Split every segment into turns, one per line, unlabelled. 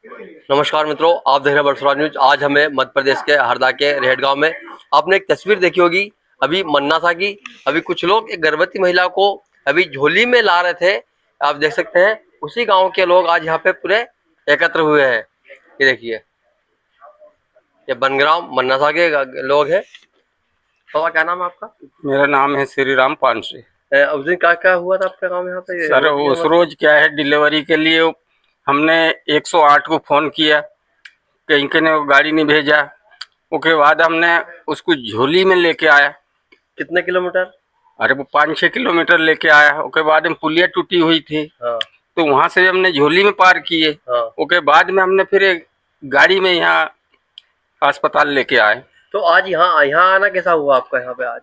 नमस्कार मित्रों, आप देख रहे हैं बरसुरा न्यूज। आज हमें मध्य प्रदेश के हरदा के रेहट गांव में आपने एक तस्वीर देखी होगी अभी मन्नासा की। अभी कुछ लोग एक गर्भवती महिला को अभी झोली में ला रहे थे। आप देख सकते हैं उसी गांव के लोग आज यहाँ पे पूरे एकत्र हुए हैं। ये देखिए, ये बनग्राम मन्नासा के लोग हैं। बाबा, क्या नाम है आपका?
मेरा नाम है श्री राम पानसे।
उस दिन क्या क्या हुआ था आपके गाँव में? यहाँ पे
सर उस रोज क्या है, डिलीवरी के लिए हमने 108 को फोन किया, कहीं के ने गाड़ी नहीं भेजा। उसके बाद हमने उसको झोली में लेके आया।
कितने किलोमीटर?
अरे वो 5-6 किलोमीटर लेके आया। उसके बाद में पुलिया टूटी हुई थी।
हाँ।
तो वहां से हमने झोली में पार किए।
हाँ।
उसके बाद में हमने फिर एक गाड़ी में यहाँ अस्पताल लेके आए।
तो आज यहाँ आना कैसा हुआ आपका यहाँ पे आज?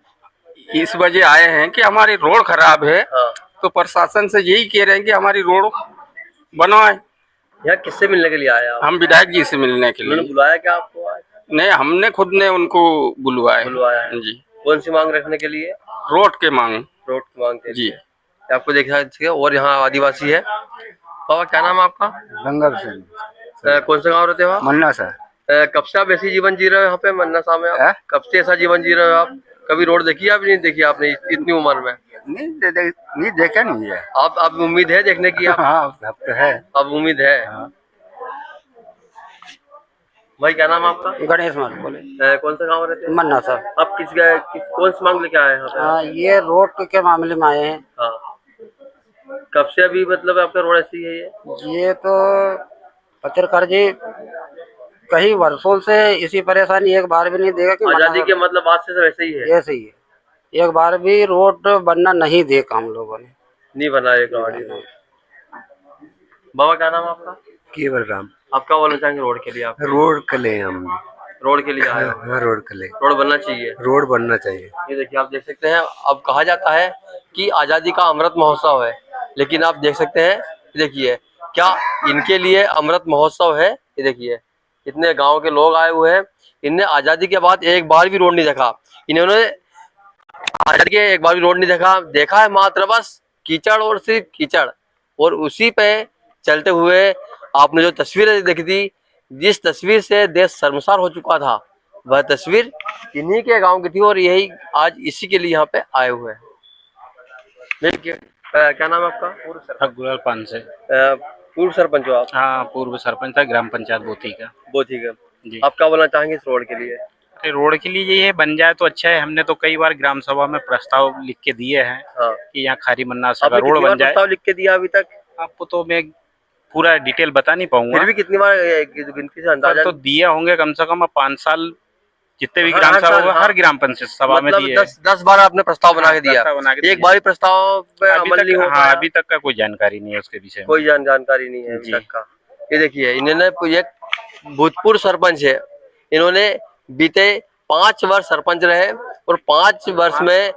इस वजह आए हैं कि हमारी रोड खराब है।
हाँ।
तो प्रशासन से यही कह रहे हैं कि हमारी रोड बनवाए।
यहाँ किससे मिलने के लिए आए आप?
हम विधायक जी से मिलने के लिए।
उन्होंने बुलाया क्या आपको आज?
नहीं, हमने खुद ने उनको बुलवाया
है
जी।
कौन सी मांग रखने के लिए?
रोड के मांग।
रोड की मांग के
जी
लिए। आपको देखा और यहाँ आदिवासी है। बाबा, क्या नाम है आपका?
गंगा सिंह।
कौन सा गाँव रहते हो आप?
मन्ना सर।
कब से आप ऐसी जीवन जी रहे हो यहाँ पे मन्नासा में? आप कब से ऐसा जीवन जी रहे हो आप? कभी रोड देखी है? अभी नहीं देखी आपने इतनी उम्र में?
नहीं देखा नहीं है।
आप उम्मीद है देखने की? आप
हाँ, अब तो है।
अब उम्मीद है।
हाँ।
भाई, क्या नाम है आपका?
गणेश मान बोले।
कौन सा गाँव रहते हैं?
मन्ना सर।
आप कौन सी मांग लेके आए हैं यहाँ पे?
हाँ, ये रोड के मामले में आए हैं।
हाँ। कब से अभी मतलब आपका रोड ऐसी है? ये
तो पत्रकार जी कई वर्षों से इसी परेशानी, एक बार भी नहीं देगा कि
आजादी के मतलब आज से वैसे ही है।
ऐसे ही है। एक बार भी रोड बनना नहीं देखा हम लोगों ने।
नहीं बनाए गाड़ी। बाबा, क्या नाम है आपका?
केवल राम।
आप क्या बोलना चाहेंगे रोड के लिए? आप
रोड के लिए हम
रोड के लिए आए हो?
हाँ, रोड के लिए।
रोड बनना चाहिए।
रोड बनना चाहिए।
ये देखिए, आप देख सकते हैं। अब कहा जाता है कि आजादी का अमृत महोत्सव है, लेकिन आप देख सकते हैं, देखिए क्या इनके लिए अमृत महोत्सव है। ये देखिए, इतने गांव के लोग आए हुए हैं। इनने आजादी के बाद एक बार भी रोड नहीं देखा। इन्होंने आजादी के एक बार भी रोड नहीं देखा है मात्र बस कीचड़ और सिर्फ कीचड़। और उसी पे चलते हुए आपने जो तस्वीरें देखी थी, जिस तस्वीर से देश शर्मसार हो चुका था, वह तस्वीर इन्हीं के गांव की थी। और यही आज इसी के लिए यहाँ पे आए हुए हैं। क्या नाम है आपका?
गुलाल पानसे।
पूर्व सरपंच हो आप?
हाँ, पूर्व सरपंच था ग्राम पंचायत बोथी का।
बोथी का
जी।
आप क्या बोलना चाहेंगे इस रोड के लिए?
अरे रोड के लिए ये बन जाए तो अच्छा है। हमने तो कई बार ग्राम सभा में प्रस्ताव लिख के दिए हैं। हाँ। कि यहाँ खारी मन्नासा का रोड बन जाए।
प्रस्ताव लिख के दिया अभी तक?
आपको तो मैं पूरा डिटेल बता नहीं पाऊंगा।
फिर भी कितनी बार गिनती से अंदाजा
तो दिए होंगे कम से कम 5 साल। जितने भी ग्राम सभा होगा, हर ग्राम पंचायत सभा में दिए।
10 बार आपने प्रस्ताव बना के दिया? एक बार भी प्रस्ताव पे अमल नहीं हुआ?
हाँ, अभी तक का कोई जानकारी नहीं है उसके विषय में।
कोई जानकारी नहीं है अभी तक का। ये देखिए, इन्होंने एक भूतपूर्व सरपंच है। इन्होंने बीते 5 वर्ष सरपंच रहे और 5 वर्ष में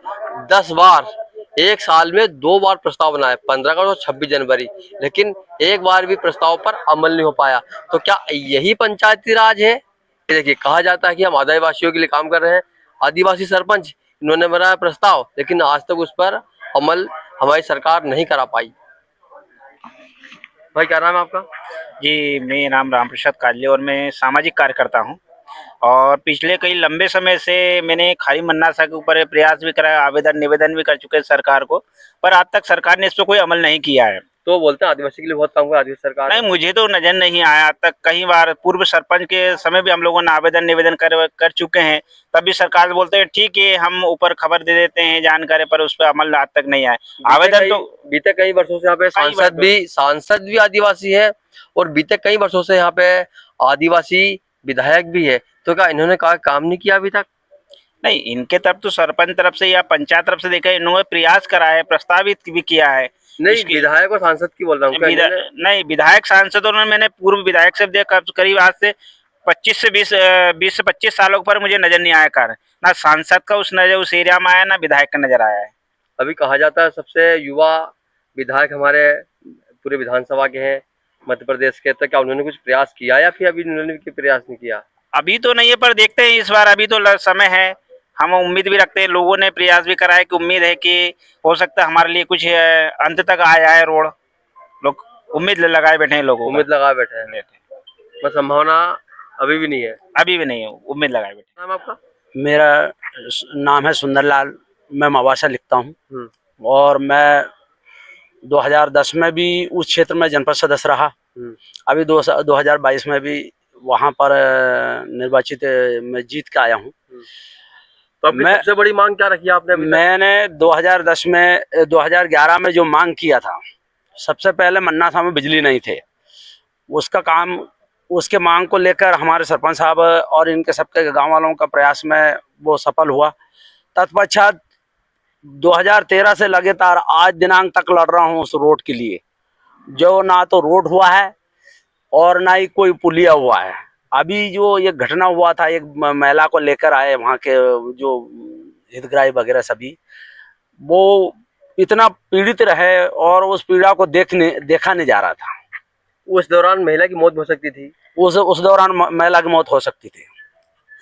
10 बार, एक साल में 2 बार प्रस्ताव बनाए, 15 अगस्त और 26 जनवरी। लेकिन एक बार भी प्रस्ताव पर अमल नहीं हो पाया। तो क्या यही पंचायती राज है? ये देखिए, कहा जाता है कि हम आदिवासियों के लिए काम कर रहे हैं। आदिवासी सरपंच इन्होंने बनाया प्रस्ताव, लेकिन आज तक उस पर अमल हमारी सरकार नहीं करा पाई। भाई, क्या नाम है आपका?
जी, मेरा नाम राम प्रसाद काले और मैं सामाजिक कार्यकर्ता हूं। और पिछले कई लंबे समय से मैंने खारी मन्नासा के ऊपर प्रयास भी कराया, आवेदन निवेदन भी कर चुके हैं सरकार को, पर आज तक सरकार ने इस पर कोई अमल नहीं किया है।
तो बोलते हैं आदिवासी के लिए बहुत काम कर आदिवासी सरकार।
नहीं, मुझे तो नजर नहीं आया आज तक। कई बार पूर्व सरपंच के समय भी हम लोगों ने आवेदन निवेदन कर चुके हैं, तभी सरकार बोलते हैं ठीक है हम ऊपर खबर दे देते हैं जानकारी, पर उस पर अमल आज तक नहीं आया। आवेदन तो
बीते कई वर्षों से यहाँ पे सांसद भी आदिवासी है और बीते कई वर्षों से यहाँ पे आदिवासी विधायक भी है। तो क्या इन्होंने काम नहीं किया अभी तक?
नहीं, इनके तरफ तो सरपंच तरफ से या पंचायत तरफ से देखा, इन्होंने प्रयास करा है, प्रस्तावित भी किया है।
नहीं, विधायक और सांसद की बोल रहा हूँ।
नहीं, विधायक सांसदों ने, मैंने पूर्व विधायक से देखा, करीब आज से 20 से 25 सालों पर मुझे नजर नहीं आया कार्य। ना सांसद का उस एरिया में आया, ना विधायक का नजर आया है।
अभी कहा जाता है सबसे युवा विधायक हमारे पूरे विधानसभा के हैं मध्य प्रदेश के। तो क्या उन्होंने कुछ प्रयास किया या फिर अभी उन्होंने प्रयास नहीं किया?
अभी तो नहीं है, पर देखते हैं इस बार। अभी तो समय है, हम उम्मीद भी रखते हैं। लोगों ने प्रयास भी करा है कि उम्मीद है कि हो सकता है हमारे लिए कुछ अंत तक आया है रोड। लोग उम्मीद लगाए बैठे हैं, लोग
उम्मीद लगाए बैठे हैं। मतलब संभावना अभी भी नहीं है।
अभी भी नहीं है, उम्मीद लगाए बेटे।
नाम आपका?
मेरा नाम है सुंदरलाल, मैं मवासा लिखता हूँ
हम्म।
और मैं 2010 में भी उस क्षेत्र में जनपद सदस्य रहा। अभी 2022 में भी वहाँ पर निर्वाचित मैं जीत के आया हूँ।
तो अपनी
मैं-
सबसे बड़ी मांग क्या रखी है आपने अभी तक?
मैंने 2010 में जो मांग किया था, सबसे पहले मन्नासा में बिजली नहीं थे, उसका काम, उसके मांग को लेकर हमारे सरपंच साहब और इनके सबके गांव वालों का प्रयास में वो सफल हुआ। तत्पश्चात 2013 से लगातार आज दिनांक तक लड़ रहा हूँ उस रोड के लिए, जो ना तो रोड हुआ है और ना ही कोई पुलिया हुआ है। अभी जो ये घटना हुआ था, एक महिला को लेकर आए वहाँ के जो हितग्राही वगैरह सभी, वो इतना पीड़ित रहे और उस पीड़ा को देखा नहीं जा रहा था।
उस दौरान महिला की मौत हो सकती थी।
उस दौरान महिला की मौत हो सकती थी।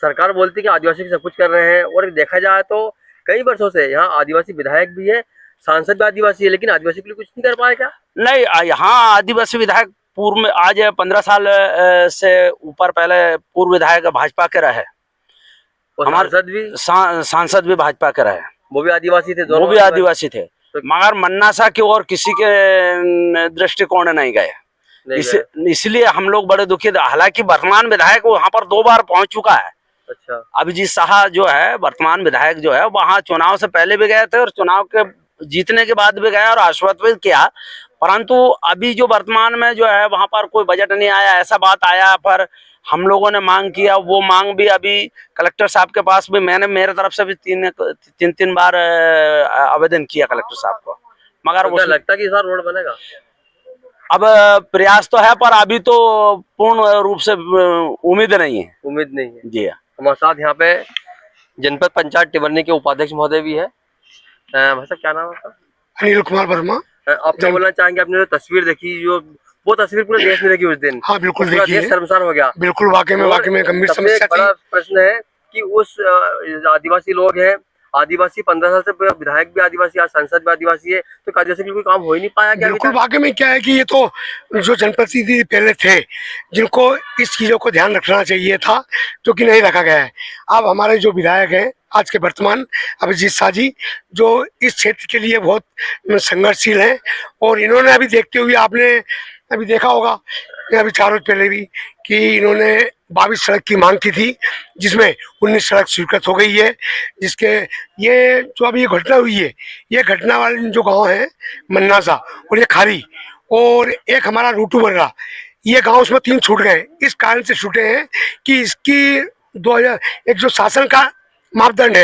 सरकार बोलती है कि आदिवासी सब कुछ कर रहे हैं, और देखा जाए तो कई वर्षों से यहाँ आदिवासी विधायक भी है, सांसद भी आदिवासी है, लेकिन आदिवासी के लिए कुछ नहीं कर पाए क्या?
नहीं, यहाँ आदिवासी विधायक पूर्व में आज 15 साल से ऊपर पहले पूर्व विधायक भाजपा के रहे,
और
हमारे
सांसद भी,
सांसद भी भाजपा के रहे,
वो भी आदिवासी थे,
वो
दोनों
भी आदिवासी थे,
तो-
मगर मन्नासा की ओर किसी के दृष्टिकोण नहीं गए।
नहीं गए।
इसलिए हम लोग बड़े दुखी थे। हालांकि वर्तमान विधायक वहां पर 2 बार पहुंच चुका है।
अच्छा।
अभिजीत शाह जो है वर्तमान विधायक जो है, वहां चुनाव से पहले भी गए थे और चुनाव के जीतने के बाद भी गए और आश्वस्त भी किया, परंतु अभी जो वर्तमान में जो है वहां पर कोई बजट नहीं आया, ऐसा बात आया। पर हम लोगों ने मांग किया, वो मांग भी अभी कलेक्टर साहब के पास भी मैंने मेरे तरफ से भी तीन बार आवेदन किया कलेक्टर साहब को, मगर
तो क्या लगता है कि इस बार रोड बनेगा?
अब प्रयास तो है, पर अभी तो पूर्ण रूप से उम्मीद नहीं है।
उम्मीद नहीं है।
जी
हमारे साथ यहाँ पे जनपद पंचायत टिवरनी के उपाध्यक्ष महोदय भी है। भाई साहब, क्या नाम है आपका?
अनिल कुमार वर्मा।
आप क्या बोलना चाहेंगे? आपने जो तस्वीर देखी, जो वो तस्वीर पूरे देश में देखी उस दिन।
हाँ बिल्कुल
पूरा
देखिए,
देश शर्मसार हो गया।
बिल्कुल वाकई में गंभीर
सबसे
समस्या
एक बड़ा
थी।
प्रश्न है कि उस आदिवासी लोग हैं, आदिवासी 15 साल से विधायक भी आदिवासी, आज सांसद भी आदिवासी है, तो आदिवासी के लिए कोई काम हो ही नहीं पाया क्या?
बिल्कुल वाकई में क्या है कि ये तो जो जनप्रतिनिधि पहले थे, जिनको इस चीजों को ध्यान रखना चाहिए था, जो कि नहीं रखा गया है। अब हमारे जो विधायक हैं आज के वर्तमान, अभिजीत शाह जी, जो इस क्षेत्र के लिए बहुत संघर्षशील हैं, और इन्होंने अभी देखते हुए, आपने अभी देखा होगा अभी 4 रोज पहले भी, कि इन्होंने 22 सड़क की मांग की थी, जिसमें 19 सड़क स्वीकृत हो गई है। जिसके ये जो अभी ये घटना हुई है, ये घटना वाले जो गांव है मन्नासा और ये खारी और एक हमारा रूटू बर्रा, ये गांव उसमें 3 छूट गए। इस कारण से छूटे हैं कि इसकी 2000 एक जो शासन का मापदंड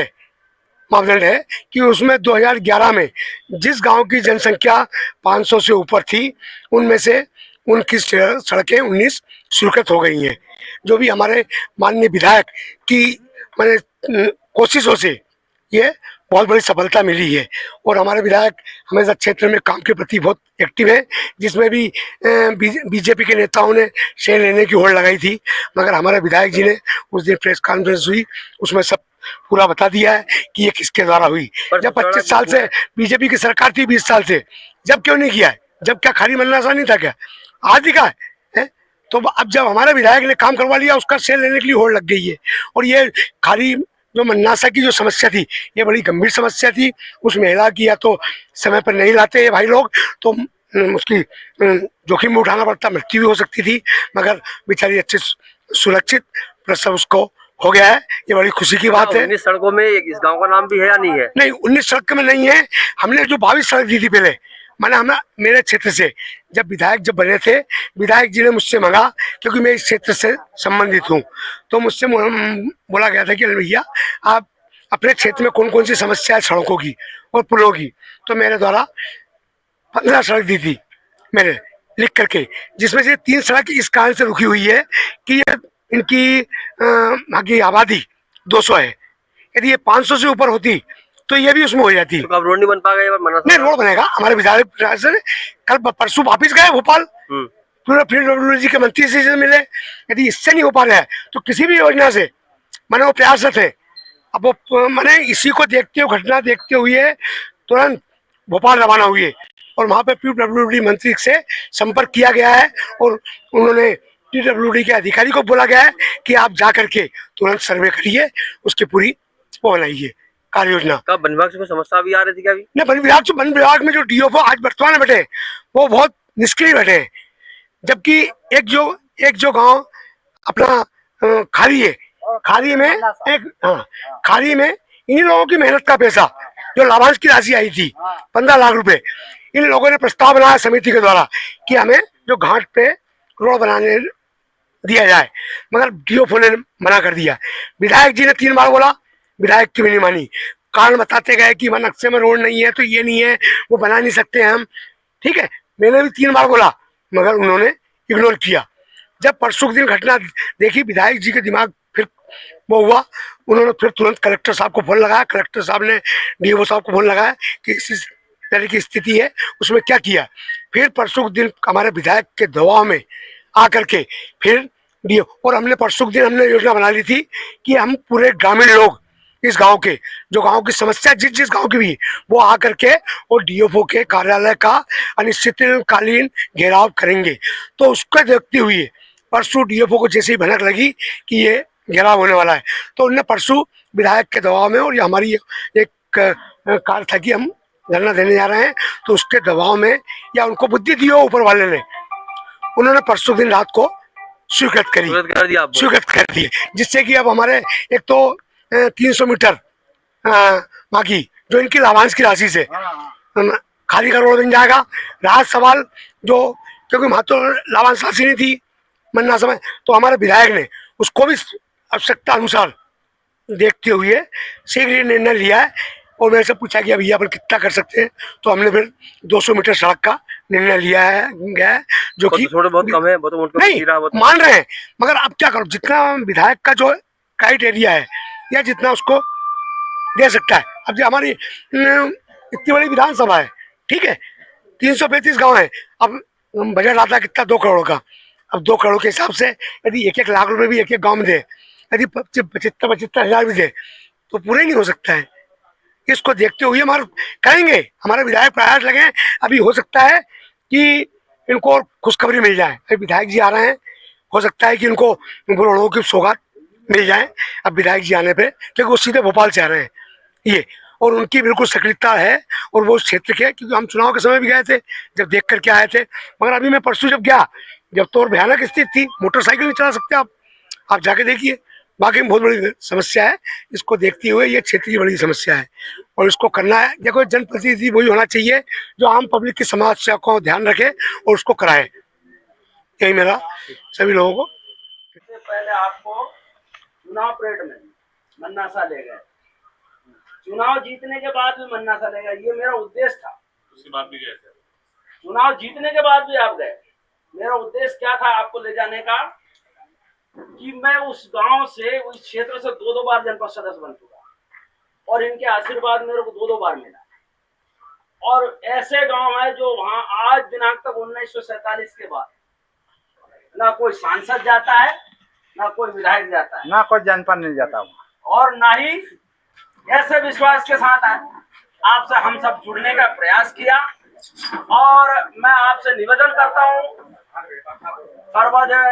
है कि उसमें 2011 में जिस गांव की जनसंख्या 500 से ऊपर थी, उनमें से उनकी सड़कें 19 स्वीकृत हो गई हैं। जो भी हमारे माननीय विधायक की मैंने कोशिशों से ये बहुत बड़ी सफलता मिली है, और हमारे विधायक हमेशा क्षेत्र में काम के प्रति बहुत एक्टिव है, जिसमें भी बीजेपी के नेताओं ने शेयर लेने की होड़ लगाई थी, मगर हमारे विधायक जी ने उस दिन प्रेस कॉन्फ्रेंस हुई, उसमें सब पूरा बता दिया है कि ये किसके द्वारा हुई। जब 25 साल से बीजेपी की सरकार थी, 20 साल से, जब क्यों नहीं किया है? जब क्या खाली मन्नासा नहीं था क्या? आज दिखा है? तो अब जब हमारे विधायक ने काम करवा लिया, उसका शेयर लेने के लिए होड़ लग गई है। और ये खाली जो मन्नासा की जो समस्या थी, ये बड़ी गंभीर समस्या थी। उस महिला की या तो समय पर नहीं लाते ये भाई लोग, तो उसकी जोखिम में उठाना पड़ता, मृत्यु भी हो सकती थी, मगर बेचारी अच्छे सुरक्षित प्रसव उसको हो गया है। ये बड़ी खुशी की बात है।
19 सड़कों में इस गांव का नाम भी है या नहीं है?
नहीं, 19 सड़क में नहीं है। हमने जो 22 सड़क दी थी पहले, मैंने हमें मेरे क्षेत्र से जब विधायक बने थे, विधायक जी ने मुझसे मांगा, क्योंकि मैं इस क्षेत्र से संबंधित हूँ, तो मुझसे बोला गया था कि भैया आप अपने क्षेत्र में कौन कौन सी समस्या है सड़कों की और पुलों की, तो मेरे द्वारा 15 सड़क दी थी मैंने लिख करके, जिसमें से 3 सड़क इस कारण से रुकी हुई है कि इनकी वहाँ की आबादी 200 है। यदि ये 500 से ऊपर होती तो ये भी उसमें हो जाती।
तो अब रोड नहीं बन पाएगा?
नहीं, रोड बनेगा। हमारे विधायक कल परसों वापिस गए भोपाल, पूरे फील्ड टेक्नोलॉजी के मंत्री से मिले। यदि इससे नहीं हो पा रहा है तो किसी भी योजना से मैंने वो प्रयासरत है। अब वो मैंने इसी को देखते हुए, घटना देखते हुए तुरंत भोपाल रवाना हुए, और वहाँ पे पीडब्ल्यूडी मंत्री से संपर्क किया गया है, और उन्होंने पीडब्ल्यूडी के अधिकारी को बोला गया है कि आप जा करके तुरंत सर्वे करिए, उसकी पूरी वो बनाइए कार्य योजना।
कब वन विभाग से कोई समस्या भी आ रही थी क्या अभी?
नहीं, वन विभाग में जो डीओ आज वर्तमान में बैठे वो बहुत निष्क्रिय बैठे हैं, जबकि एक जो गांव अपना खाली है, खाली में खाली में इन लोगों की मेहनत का पैसा जो लाभांश की राशि आई थी 15 लाख रुपए, इन लोगों ने प्रस्ताव बनाया समिति के द्वारा कि हमें जो घाट पे रोड बनाने दिया जाए, मगर डीओ ने मना कर दिया। विधायक जी ने 3 बार बोला, विधायक की भी नहीं मानी, कारण बताते गए कि नक्शे में रोड नहीं है तो ये नहीं है, वो बना नहीं सकते हम। ठीक है, मैंने भी 3 बार बोला मगर उन्होंने इग्नोर किया। जब परसों के दिन घटना देखी, विधायक जी के दिमाग फिर वो हुआ, उन्होंने फिर तुरंत कलेक्टर साहब को फोन लगाया, कलेक्टर साहब ने डीओ साहब को फोन लगाया कि इस तरह की स्थिति है, उसमें क्या किया। फिर परसों के दिन हमारे विधायक के दबाव में आकर के फिर डीओ, और हमने परसों के दिन हमने योजना बना ली थी कि हम पूरे ग्रामीण लोग इस गांव के, जो गांव की समस्या जिस गांव की भी, वो आकर के और डीएफओ के कार्यालय का अनिश्चितकालीन घेराव करेंगे। तो उसको देखते हुए परसों डीएफओ को जैसे ही भनक लगी कि ये घेराव होने वाला है, तो उन्होंने परसों विधायक के दबाव में, और ये हमारी एक कार्य था कि हम धरना देने जा रहे हैं, तो उसके दबाव में या उनको बुद्धि दी हो ऊपर वाले ने, उन्होंने परसों दिन रात को स्वीकृत कर दिए, जिससे कि अब हमारे एक तो 300 मीटर बाकी जो इनकी लाभांश की राशि से खाली का रोड बन जाएगा। रहा सवाल जो, क्योंकि वहाँ तो लाभांश राशि नहीं थी मन्ना समय, तो हमारे विधायक ने उसको भी आवश्यकता अनुसार देखते हुए शीघ्र निर्णय लिया है, और मेरे से पूछा कि भैया अपन कितना कर सकते हैं, तो हमने फिर 200 मीटर सड़क का निर्णय लिया है जो कि
थोड़े बहुत कम है,
नहीं मान रहे हैं, मगर अब क्या करो, जितना विधायक का जो क्राइटेरिया है या जितना उसको दे सकता है। अब जो हमारी इतनी बड़ी विधानसभा है, ठीक है, 335 गांव है, अब बजट आता है कितना, 2 करोड़ का। अब 2 करोड़ के हिसाब से यदि 1-1 लाख रुपए भी एक गांव में दे, यदि 75 हजार भी दे, तो पूरे नहीं हो सकता है। इसको देखते हुए हमारे करेंगे, हमारे विधायक प्रयास लगे। अभी हो सकता है कि इनको खुशखबरी मिल जाए, अभी विधायक जी आ रहे हैं, हो सकता है कि इनको लोगों की सौगात मिल जाए अब विधायक जी आने पे, क्योंकि वो सीधे भोपाल से आ रहे हैं ये, और उनकी बिल्कुल सक्रियता है, और वो क्षेत्र के, क्योंकि हम चुनाव के समय भी गए थे, जब देख करके आए थे। मगर अभी मैं परसों जब गया, जब तो और भयानक स्थिति थी, मोटरसाइकिल नहीं चला सकते आप जाके देखिए, बाकी में बहुत बड़ी समस्या है। इसको देखते हुए ये क्षेत्र की बड़ी समस्या है, और इसको करना है। देखो, जनप्रतिनिधि वही होना चाहिए जो आम पब्लिक की समस्या को ध्यान रखे और उसको कराए, यही मेरा सभी लोगों को।
पहले आपको चुनाव परेड में मन्ना शाह ले गए, चुनाव जीतने के बाद भी मन्ना शाह ले गए, ये मेरा उद्देश्य था। उसके बाद भी गए थे, चुनाव जीतने के बाद भी आप गए। मेरा उद्देश्य क्या था आपको ले जाने का, कि मैं उस गांव से, उस क्षेत्र से 2 बार जनपद सदस्य बन चुका, और इनके आशीर्वाद मेरे को 2 बार मिला। और ऐसे गांव है जो वहां आज दिनांक तक 1947 के बाद ना कोई सांसद जाता है, ना कोई विधायक जाता है,
ना कोई जनप्रतिनिधि जाता हुआ,
और ना ही ऐसे विश्वास के साथ है आपसे हम सब जुड़ने का प्रयास किया। और मैं आपसे निवेदन करता हूँ,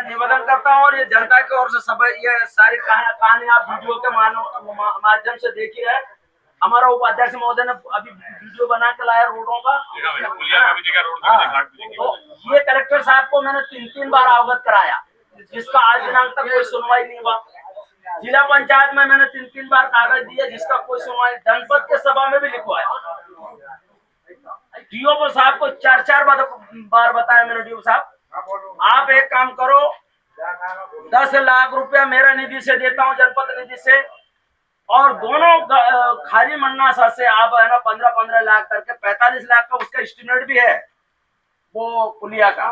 निवेदन करता हूँ, और ये जनता की ओर से सब ये सारी कहानी आप वीडियो के माध्यम से देखी है। हमारा उपाध्यक्ष महोदय ने अभी वीडियो बना के लाया रोडों का, तो ये कलेक्टर साहब को मैंने 3 बार अवगत कराया, जिसका आज दिनांक तक कोई सुनवाई नहीं हुआ। जिला पंचायत में मैंने 3 बार कागज दिए, जिसका कोई सुनवाई, जनपद के सभा में भी लिखवाया। डीओ साहब को 4 बार बताया मैंने, डीओ साहब आप एक काम करो, 10 लाख रुपया मेरा निधि से देता हूँ, जनपद निधि से, और दोनों खारी मन्ना शाह से आप है ना 15-15 लाख करके 45 लाख का उसका एस्टिमेट भी है वो पुलिया का।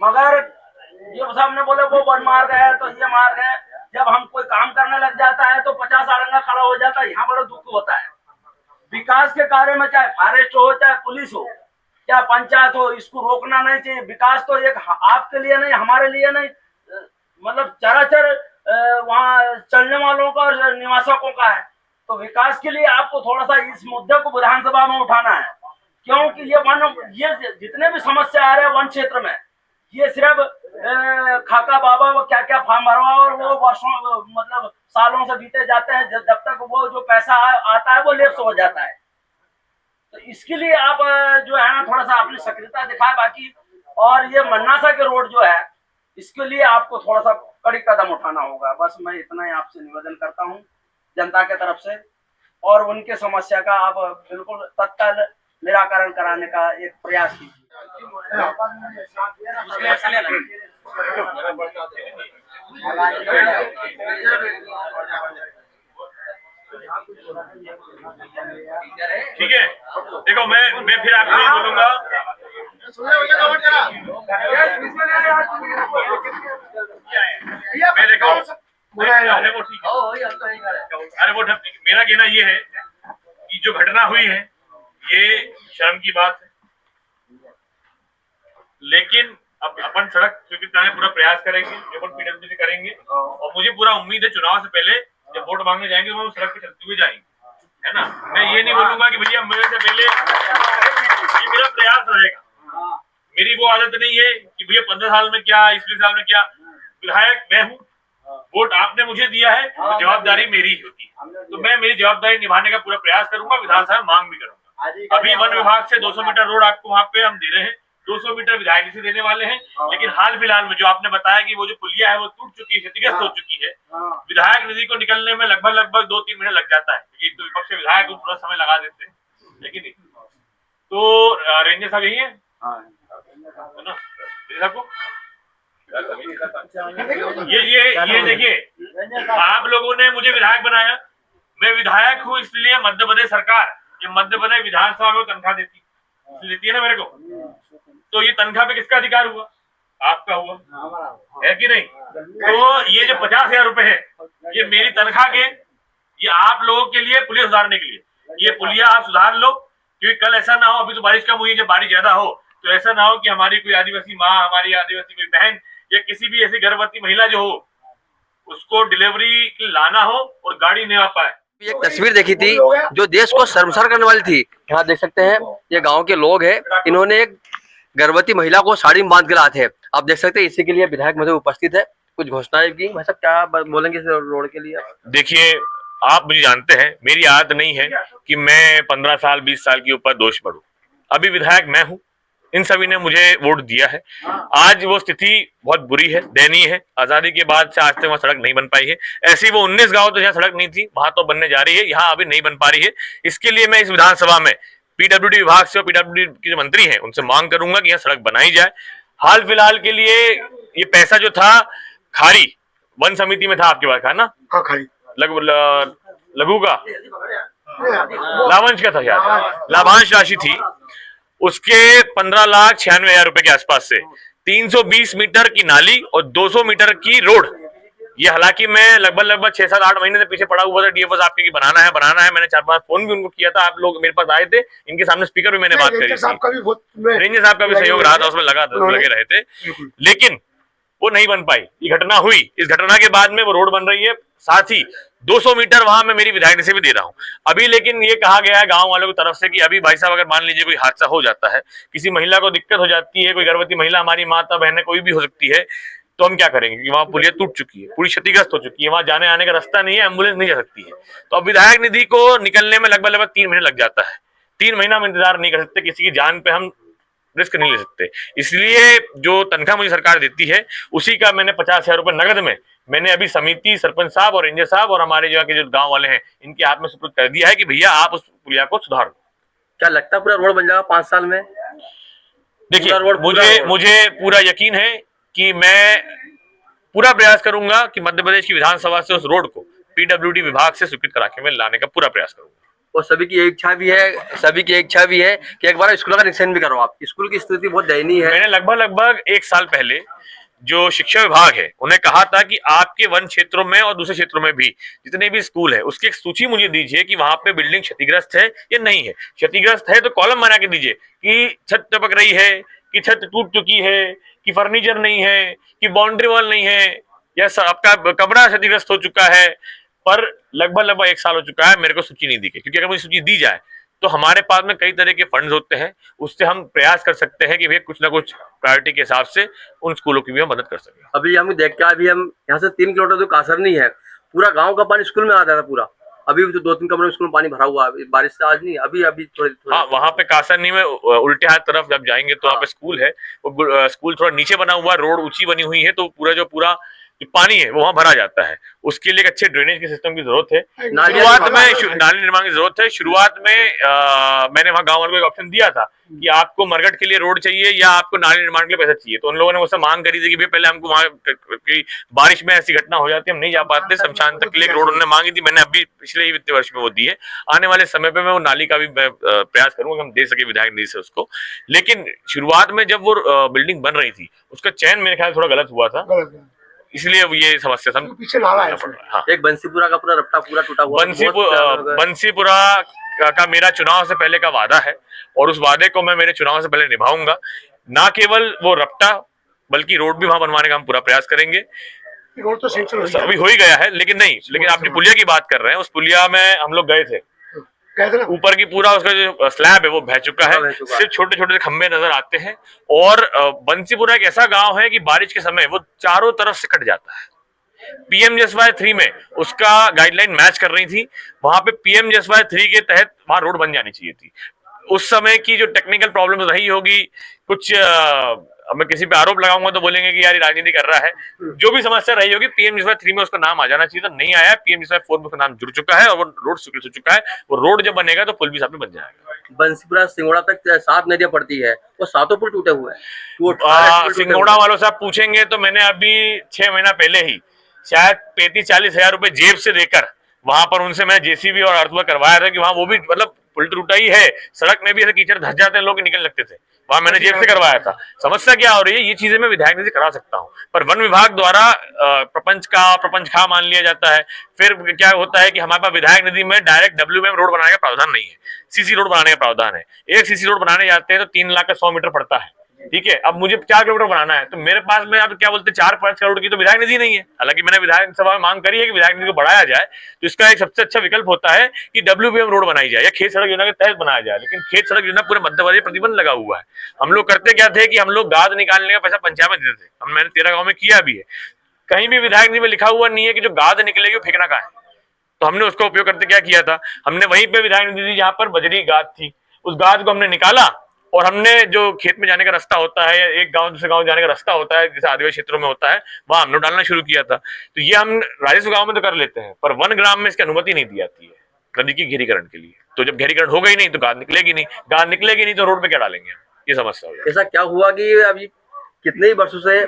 मगर डीओ साहब ने बोले वो वन मार्ग है तो ये मार्ग है। जब हम कोई काम करने लग जाता है तो 50 आड़ंगा खड़ा हो जाता है, यहाँ बड़ा दुख होता है। विकास के कार्य में चाहे फॉरेस्ट हो, चाहे पुलिस हो, चाहे पंचायत हो, इसको रोकना नहीं चाहिए। विकास तो एक आपके लिए नहीं, हमारे लिए नहीं, मतलब चराचर वहाँ चलने वालों का और निवासकों का है। तो विकास के लिए आपको थोड़ा सा इस मुद्दे को विधानसभा में उठाना है, क्योंकि ये जितने भी समस्या आ रहे हैं वन क्षेत्र में, ये सिर्फ खाका बाबा वो क्या क्या फार्म भरवा और वो वर्षों मतलब सालों से बीते जाते हैं, जब तक वो जो पैसा आता है वो लेप्स हो जाता है। तो इसके लिए आप जो है ना थोड़ा सा अपनी सक्रियता दिखाए। बाकी और ये मन्नासा के रोड जो है इसके लिए आपको थोड़ा सा कड़ी कदम उठाना होगा। बस मैं इतना ही आपसे निवेदन करता हूँ जनता के तरफ से, और उनके समस्या का आप बिल्कुल तत्काल निराकरण कराने का एक प्रयास कीजिए।
ठीक है, देखो मैं फिर आपको नहीं बोलूंगा। मैं देखो अरे वो ठीक है, अरे वो मेरा कहना ये है कि जो घटना हुई है ये शर्म की बात है, लेकिन अब अपन सड़क स्वीकृत कराने पूरा प्रयास करेंगे, जो अपन पीडब्ल्यूडी से करेंगे। और मुझे पूरा उम्मीद है चुनाव से पहले जब वोट मांगने जाएंगे वो सड़क पे चलते हुए जाएंगे, है ना। मैं ये नहीं बोलूंगा कि भैया मेरे से पहले, ये मेरा प्रयास रहेगा। मेरी वो आदत नहीं है कि भैया 15 साल में क्या 20 साल में क्या, विधायक मैं हूँ, वोट आपने मुझे दिया है तो जवाबदारी मेरी होती है, तो मैं मेरी जवाबदारी निभाने का पूरा प्रयास करूंगा, विधानसभा मांग भी करूंगा। अभी वन विभाग से 200 मीटर रोड आपको वहाँ पे हम दे रहे हैं, 200 मीटर विधायक से देने वाले हैं। लेकिन हाल फिलहाल में जो आपने बताया कि वो जो पुलिया है वो टूट चुकी है, क्षतिग्रस्त हो चुकी है, विधायक निधि को निकलने में लगभग 2-3 महीने लग जाता है, क्योंकि तो विपक्ष विधायक को थोड़ा समय लगा देते हैं, लेकिन नहीं। तो रेंजर साहब यही है ना साहब को ये देखिए, आप लोगों ने मुझे विधायक बनाया, मैं विधायक हूँ इसलिए मध्य प्रदेश सरकार ये मध्य प्रदेश विधानसभा में तनख्वाह देती है ना मेरे को, तो ये तनख्वाह पे किसका अधिकार हुआ? आपका हुआ है कि नहीं? तो ये जो 50,000 रुपए है ये मेरी तनख्वाह के, ये आप लोगों के लिए पुलिया सुधारने के लिए, ये पुलिया आप सुधार लो, क्योंकि कल ऐसा ना हो, अभी तो बारिश कम हुई है, जब बारिश ज्यादा हो तो ऐसा ना हो कि हमारी कोई आदिवासी माँ, हमारी आदिवासी कोई बहन या किसी भी ऐसी गर्भवती महिला जो हो उसको डिलीवरी लाना हो और गाड़ी नहीं आ पाए।
एक तस्वीर देखी थी जो देश को शर्मसार करने वाली थी। यहाँ देख सकते हैं ये गांव के लोग हैं, इन्होंने एक गर्भवती महिला को साड़ी में बांध के लाए थे। आप देख सकते हैं इसी के लिए विधायक महोदय उपस्थित है, कुछ घोषणाएं की। भाई साहब क्या बोलेंगे इस रोड के लिए?
देखिए, आप मुझे जानते हैं, मेरी आदत नहीं है कि मैं 15 साल 20 साल के ऊपर दोष पढ़ूं। अभी विधायक मैं हूं, इन सभी ने मुझे वोट दिया है। आज वो स्थिति बहुत बुरी है, दयनीय है। आजादी के बाद से आज तक वहाँ सड़क नहीं बन पाई है। ऐसी वो 19 गांव तो जहाँ सड़क नहीं थी वहां तो बनने जा रही है, यहाँ अभी नहीं बन पा रही है। इसके लिए मैं इस विधानसभा में पीडब्ल्यूडी विभाग से और पीडब्ल्यूडी के जो मंत्री हैं उनसे मांग करूंगा कि यहाँ सड़क बनाई जाए। हाल फिलहाल के लिए ये पैसा जो था खारी वन समिति में था, आपके पास था ना?
हाँ, खाली
लघु का लाभांश का था यार, लाभांश राशि थी उसके 15,96,000 रुपए के आसपास से 320 मीटर की नाली और 200 मीटर की रोड। ये हालांकि मैं लगभग 6-7-8 महीने से पीछे पड़ा हुआ था डीएफओ साहब के बनाना है। मैंने 4-5 फोन भी उनको किया था, आप लोग मेरे पास आए थे, इनके सामने स्पीकर भी मैंने बात करी थी। रेंजर साहब का भी सहयोग रहा था, उसमें लगे रहे थे, लेकिन वो नहीं बन पाई। ये घटना हुई, इस घटना के बाद में वो रोड बन रही है, साथ ही 200 मीटर वहां मैं मेरी विधायक से भी दे रहा हूं अभी। लेकिन ये कहा गया है गांव वालों की तरफ से कि अभी भाई साहब अगर मान लीजिए कोई हादसा हो जाता है, किसी महिला को दिक्कत हो जाती है, कोई गर्भवती महिला, हमारी माता बहन कोई भी हो सकती है, तो हम क्या करेंगे? कि वहां पुलिया टूट चुकी है, पूरी क्षतिग्रस्त हो चुकी है, वहां जाने आने का रास्ता नहीं है, एम्बुलेंस नहीं जा सकती है। तो अब विधायक निधि को निकलने में लगभग 3 महीने लग जाता है। 3 महीना में इंतजार नहीं कर सकते, किसी की जान पे हम रिस्क नहीं ले सकते। इसलिए जो तनख्वाह मुझे सरकार देती है उसी का मैंने 50,000 रुपए नगद में मैंने अभी समिति, सरपंच साहब और रेंजर साहब और हमारे जो गांव वाले हैं इनके हाथ में सुपुर्द कर दिया है कि भैया आप उस पुलिया को सुधार दो।
क्या लगता है पूरा रोड बन जाएगा 5 साल में?
देखिए, मुझे पूरा यकीन है कि मैं पूरा प्रयास करूंगा कि मध्य प्रदेश की विधानसभा से उस रोड को पीडब्ल्यूडी विभाग से स्वीकृत करा के मैं लाने का पूरा प्रयास करूंगा।
और सभी की इच्छा भी है कि एक बार स्कूल का निरीक्षण भी करो आप। स्कूल की स्थिति बहुत दयनीय है।
मैंने लगभग 1 साल पहले जो शिक्षा विभाग है उन्हें कहा था कि आपके वन क्षेत्रों में और दूसरे क्षेत्रों में भी जितने भी स्कूल है उसकी एक सूची मुझे दीजिए कि वहां पे बिल्डिंग क्षतिग्रस्त है या नहीं है। क्षतिग्रस्त है तो कॉलम बना के दीजिए कि छत टपक रही है, कि छत टूट चुकी है, कि फर्नीचर नहीं है, कि बाउंड्री वॉल नहीं है, या आपका कमरा क्षतिग्रस्त हो चुका है। पर लगभग 1 साल हो चुका है, मेरे को सूची नहीं दी गई, क्योंकि अगर मुझे सूची दी जाए तो हमारे पास में कई तरह के फंड्स होते हैं, उससे हम प्रयास कर सकते हैं कि भैया कुछ ना कुछ प्रायोरिटी के हिसाब से उन स्कूलों की भी हम मदद कर सकें।
अभी हम देख के अभी हम यहाँ से 3 किलोमीटर तो कासरनी है, पूरा गांव का पानी स्कूल में आता था पूरा। अभी तो 2-3 कमरों में स्कूल में पानी भरा हुआ है, बारिश से आज नहीं, अभी थोड़ी
हाँ, वहाँ पे कासरनी में उल्टे हाथ तरफ जब जाएंगे तो वहाँ पे स्कूल है, वो स्कूल थोड़ा नीचे बना हुआ, रोड ऊंची बनी हुई है, तो पूरा जो पानी है वो वहाँ भरा जाता है। उसके लिए एक अच्छे ड्रेनेज के सिस्टम की जरूरत है। शुरुआत में नाली निर्माण की जरूरत है। शुरुआत में मैंने वहाँ गाँव वालों को एक ऑप्शन दिया था कि आपको मरघट के लिए रोड चाहिए या आपको नाली निर्माण के लिए पैसा चाहिए। तो उन लोगों ने मुझसे मांग करी थी कि भैया पहले हमको वहाँ की बारिश में ऐसी घटना हो जाती है, हम नहीं जा पाते, शमशान तक के लिए एक रोड उन्होंने मांगी थी। मैंने अभी पिछले ही वित्तीय वर्ष में वो दी है। आने वाले समय पे मैं वो नाली का भी प्रयास करूंगा कि हम दे सके विधायक निधि से उसको। लेकिन शुरुआत में जब वो बिल्डिंग बन रही थी उसका चयन मेरे ख्याल थोड़ा गलत हुआ था, इसलिए ये समस्या सब
पीछे नाला है।
हाँ,
एक बंसीपुरा का पूरा रफ्ता पूरा टूटा हुआ।
बंसीपुरा का मेरा चुनाव से पहले का वादा है और उस वादे को मैं मेरे चुनाव से पहले निभाऊंगा। ना केवल वो रफ्ता बल्कि रोड भी वहां बनवाने का हम पूरा प्रयास करेंगे।
रोड तो सेंक्शन
अभी हो ही गया है, लेकिन आप जो पुलिया की बात कर रहे हैं, उस पुलिया में हम लोग गए थे, ऊपर की पूरा उसका जो स्लैब है वो बह चुका है, सिर्फ छोटे छोटे खंभे नजर आते हैं। और बंसीपुरा एक ऐसा गांव है कि बारिश के समय वो चारों तरफ से कट जाता है। पीएमजीएसवाई 3 में उसका गाइडलाइन मैच कर रही थी, वहां पे पीएमजीएसवाई 3 के तहत वहां रोड बन जानी चाहिए थी। उस समय की जो टेक्निकल प्रॉब्लम रही होगी, कुछ मैं किसी पे आरोप लगाऊंगा तो बोलेंगे कि यार ये राजनीति कर रहा है, जो भी समस्या रही होगी, पीएमजीएसवाई 3 में उसका नाम आ जाना चाहिए था, नहीं आया। पीएमजीएसवाई 4 में उसका नाम जुड़ चुका है और वो रोड स्वीकृत हो चुका है। वो रोड जब बनेगा तो पुल भी साथ में बन जाएगा।
बंसीपुरा सिंगोड़ा तक 7 नदियां पड़ती है, वो 7 पुल टूटे हुए हैं।
सिंगोड़ा वालों से आप पूछेंगे तो मैंने अभी 6 महीना पहले ही शायद 35-40 हजार रुपए जेब से देकर वहां पर उनसे मैं जेसीबी और अर्थवर्क करवाया था कि वहां वो भी मतलब पुल टूटा ही है, सड़क में भी ऐसे कीचड़ धस जाते हैं, लोग निकल लगते थे, वहां मैंने जेब से करवाया था। समस्या क्या हो रही है, ये चीजें मैं विधायक निधि से करा सकता हूँ, पर वन विभाग द्वारा प्रपंच खा मान लिया जाता है। फिर क्या होता है कि हमारे पास विधायक निधि में डायरेक्ट WBM रोड बनाने का प्रावधान नहीं है, सीसी रोड बनाने का प्रावधान है। एक सीसी रोड बनाने जाते हैं तो 3 लाख का 100 मीटर पड़ता है, ठीक है। अब मुझे 4 किलोमीटर बनाना है तो मेरे पास में अब क्या बोलते 4-5 करोड़ की तो विधायक निधि नहीं है। हालांकि मैंने विधानसभा में मांग करी है कि विधायक निधि को बढ़ाया जाए, तो इसका एक सबसे अच्छा विकल्प होता है कि WBM रोड बनाई जाए या खेत सड़क योजना के तहत बनाया जाए। लेकिन खेत सड़क योजना पूरे मध्य प्रदेश प्रतिबंध लगा हुआ है। हम लोग करते क्या थे कि हम लोग गाद निकालने का पैसा पंचायत में देते थे, मैंने 13 गाँव में किया भी है। कहीं भी विधायक निधि में लिखा हुआ नहीं है कि जो गाद निकलेगी वो फेंकना कहाँ है। तो हमने उसका उपयोग करते क्या किया था, हमने वहीं पे विधायक निधि दी जहां पर बजरी गाद थी, उस गाद को हमने निकाला और हमने जो खेत में जाने का रास्ता होता है या एक गांव दूसरे गांव जाने का रास्ता होता है, जैसे आदिवासी क्षेत्रों में होता है, वहां हमने डालना शुरू किया था। तो ये हम राजस्व गांव में तो कर लेते हैं, पर वन ग्राम में इसकी अनुमति नहीं दी जाती है नदी की घेरीकरण के लिए। तो जब घेरीकरण हो गई नहीं तो गाद निकलेगी नहीं, तो रोड पे क्या डालेंगे, ये समस्या हो जाएगी।
ऐसा क्या हुआ कि अभी कितने ही वर्षों से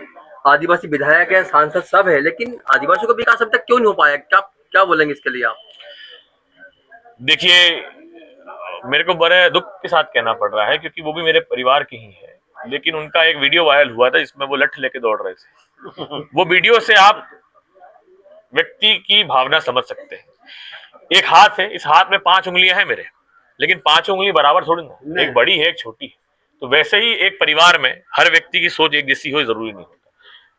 आदिवासी विधायक है, सांसद सब है, लेकिन आदिवासियों का विकास अभी तक क्यों नहीं हो पाया? क्या बोलेंगे इसके लिए आप?
देखिए, मेरे को बड़े दुख के साथ कहना पड़ रहा है क्योंकि वो भी मेरे परिवार के ही है, लेकिन उनका एक वीडियो वायरल हुआ था जिसमें वो लठ लेके दौड़ रहे थे। वो वीडियो से आप व्यक्ति की भावना समझ सकते हैं। एक हाथ है, इस हाथ में 5 उंगलियां हैं मेरे, लेकिन 5 उंगली बराबर थोड़ी ना, एक बड़ी है एक छोटी है। तो वैसे ही एक परिवार में हर व्यक्ति की सोच एक जैसी हो जरूरी नहीं होता।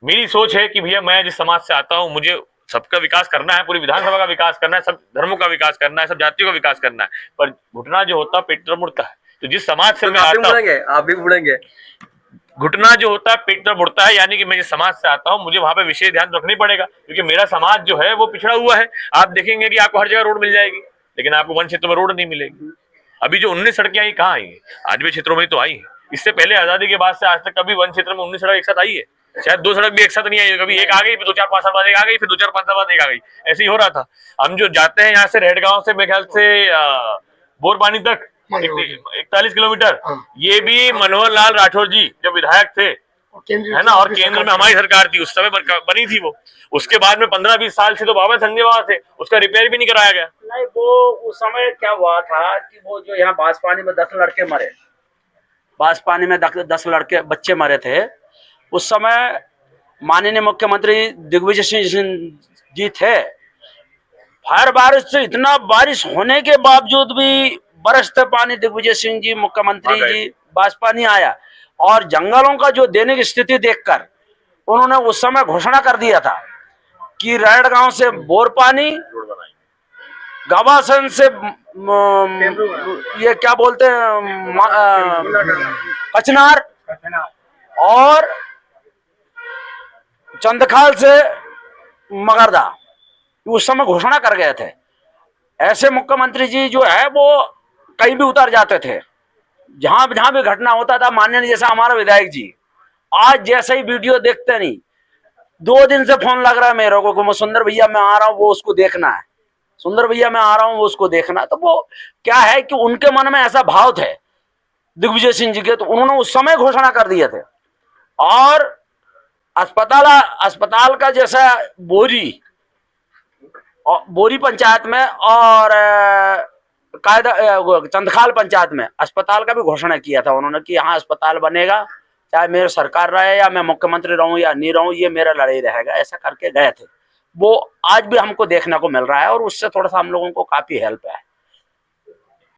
मेरी सोच है कि भैया मैं जिस समाज से आता हूँ, मुझे सबका विकास करना है, पूरी विधानसभा का विकास करना है, सब धर्मों का विकास करना है, सब जातियों का विकास करना है, पर घुटना जो होता है पेट तरफ मुड़ता है। तो जिस समाज से मैं आता हूँ,
आप भी मुड़ेंगे,
घुटना जो होता है पेट तरफ मुड़ता है, यानी कि मैं जिस समाज से आता हूँ मुझे वहां पे विशेष ध्यान रखनी पड़ेगा क्योंकि मेरा समाज जो है वो पिछड़ा हुआ है। आप देखेंगे कि आपको हर जगह रोड मिल जाएगी, लेकिन आपको वन क्षेत्र में रोड नहीं मिलेगी। अभी जो 19 सड़कें आई कहाँ आई है? आदिवासी क्षेत्रों में तो आई है। इससे पहले आजादी के बाद से आज तक कभी वन क्षेत्र में 19 सड़क एक साथ आई है? शायद 2 सड़क भी एक साथ नहीं आई, कभी एक आ गई, फिर 2-4-5 साल बाद एक आ गई, फिर 2-4-5 साल बाद एक आ गई, ऐसे ही हो रहा था। हम जो जाते हैं यहाँ से रेडगांव से मेरे ख्याल से बोरपानी तक 41 किलोमीटर, ये भी मनोहर लाल राठौर जी जो विधायक थे, है ना, और केंद्र में हमारी सरकार थी, उस समय बनी थी वो। उसके बाद में 15-20 साल से तो बाबा संजय वहां थे, उसका रिपेयर भी नहीं कराया गया।
नहीं, वो उस समय क्या हुआ था कि वो जो यहाँ बांसपानी में 10 लड़के मरे, बांसपानी में 10 लड़के बच्चे मरे थे, उस समय माननीय मुख्यमंत्री दिग्विजय सिंह जी थे। हर बारिश से इतना बारिश होने के बावजूद भी बरसते पानी दिग्विजय सिंह जी मुख्यमंत्री जी बांसपानी आया और जंगलों का जो देने की स्थिति देखकर उन्होंने उस समय घोषणा कर दिया था कि रेडगांव से बोरपानी गवासन से ये क्या बोलते हैं कचनार और चंदखाल से मगरदा उस समय घोषणा कर गए थे। ऐसे मुख्यमंत्री जी जो है वो कहीं भी उतर जाते थे, जहां जहां भी घटना होता था। माननीय जैसा हमारा विधायक जी आज जैसे ही वीडियो देखते नहीं, 2 दिन से फोन लग रहा है मेरे को मैं सुंदर भैया मैं आ रहा हूँ, वो उसको देखना है, सुंदर भैया मैं आ रहा हूँ, वो उसको देखना है। तो वो क्या है कि उनके मन में ऐसा भाव थे दिग्विजय सिंह जी के, तो उन्होंने उस समय घोषणा कर दिए थे। और अस्पताल का जैसा बोरी पंचायत में और चंदखाल पंचायत में अस्पताल का भी घोषणा किया था उन्होंने कि यहाँ अस्पताल बनेगा, चाहे मेरी सरकार रहे या मैं मुख्यमंत्री रहूं या नहीं रहूं, ये मेरा लड़ाई रहेगा, ऐसा करके गए थे। वो आज भी हमको देखने को मिल रहा है और उससे थोड़ा सा हम लोगों को काफी हेल्प है।